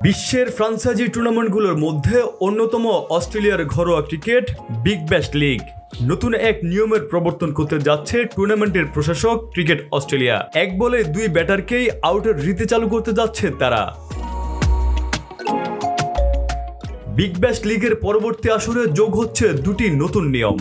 বিশ্বের ফ্রাঞ্চাইজি টুর্নামেন্টগুলোর মধ্যে অন্যতম অস্ট্রেলিয়ার ঘরোয়া ক্রিকেট বিগ ব্যাশ লিগ নতুন এক নিয়মের প্রবর্তন করতে যাচ্ছে টুর্নামেন্টের প্রশাসক ক্রিকেট অস্ট্রেলিয়া। এক বলে দুই ব্যাটারকেই আউটের রীতি চালু করতে যাচ্ছে তারা। বিগ ব্যাশ লিগের পরবর্তী আসরে যোগ হচ্ছে দুটি নতুন নিয়ম।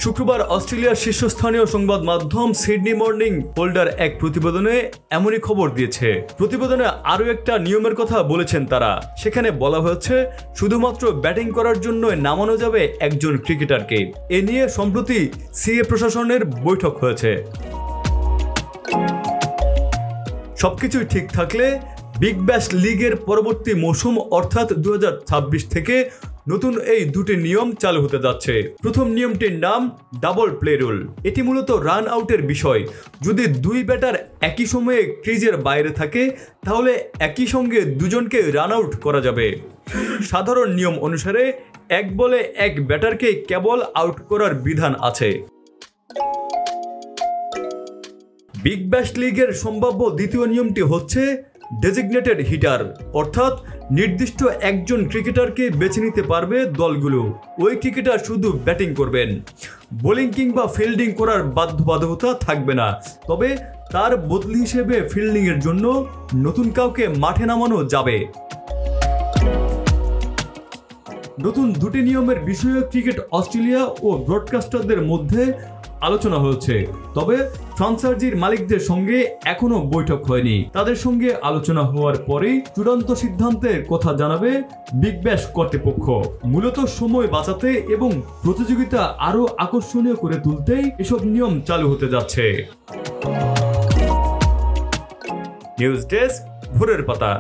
শুক্রবার অস্ট্রেলিয়ার শীর্ষস্থানীয় সংবাদ মাধ্যম সিডনি মর্নিং হোল্ডার এক প্রতিবেদনে এমনই খবর দিয়েছে। প্রতিবেদনে আরও একটা নিয়মের কথা বলেছেন তারা। সেখানে বলা হয়েছে শুধুমাত্র ব্যাটিং করার জন্য নামানো যাবে একজন ক্রিকেটারকে। এ নিয়ে সম্প্রতি সিএ প্রশাসনের বৈঠক হয়েছে। সবকিছুই ঠিক থাকলে বিগ ব্যাশ লিগের পরবর্তী মৌসুম অর্থাৎ 2026 থেকে নতুন এই দুটি নিয়ম চালু হতে যাচ্ছে। প্রথম নিয়মটির নাম ডাবল প্লে রুল। এটি মূলত রান আউটের বিষয়। যদি দুই ব্যাটার একই সময়ে ক্রিজের বাইরে থাকে তাহলে একই সঙ্গে দুজনকে রান আউট করা যাবে। সাধারণ নিয়ম অনুসারে এক বলে এক ব্যাটারকে কেবল আউট করার বিধান আছে। বিগ ব্যাশ লিগের সম্ভাব্য দ্বিতীয় নিয়মটি হচ্ছে ডেজিগনেটেড হিটার, অর্থাৎ নির্দিষ্ট একজন ক্রিকেটারকে বেছে নিতে পারবে দলগুলো। ওই ক্রিকেটার শুধু ব্যাটিং করবেন, বোলিং কিংবা ফিল্ডিং করার বাধ্যবাধকতা থাকবে না। তবে তার বদলি হিসেবে ফিল্ডিংয়ের জন্য নতুন কাউকে মাঠে নামানো যাবে। নতুন দুটি নিয়মের বিষয়ে ক্রিকেট অস্ট্রেলিয়া ও ব্রডকাস্টারদের মধ্যে আলোচনা হয়েছে। তবে ফ্রাঞ্চাইজির মালিকদের সঙ্গে এখনো বৈঠক হয়নি। তাদের সঙ্গে আলোচনা হওয়ার পরেই চূড়ান্ত সিদ্ধান্তের কথা জানাবে বিগ ব্যাশ কর্তৃপক্ষ। মূলত সময় বাঁচাতে এবং প্রতিযোগিতা আরো আকর্ষণীয় করে তুলতেই এসব নিয়ম চালু হতে যাচ্ছে। নিউজ ডেস্ক, ভোরের পাতা।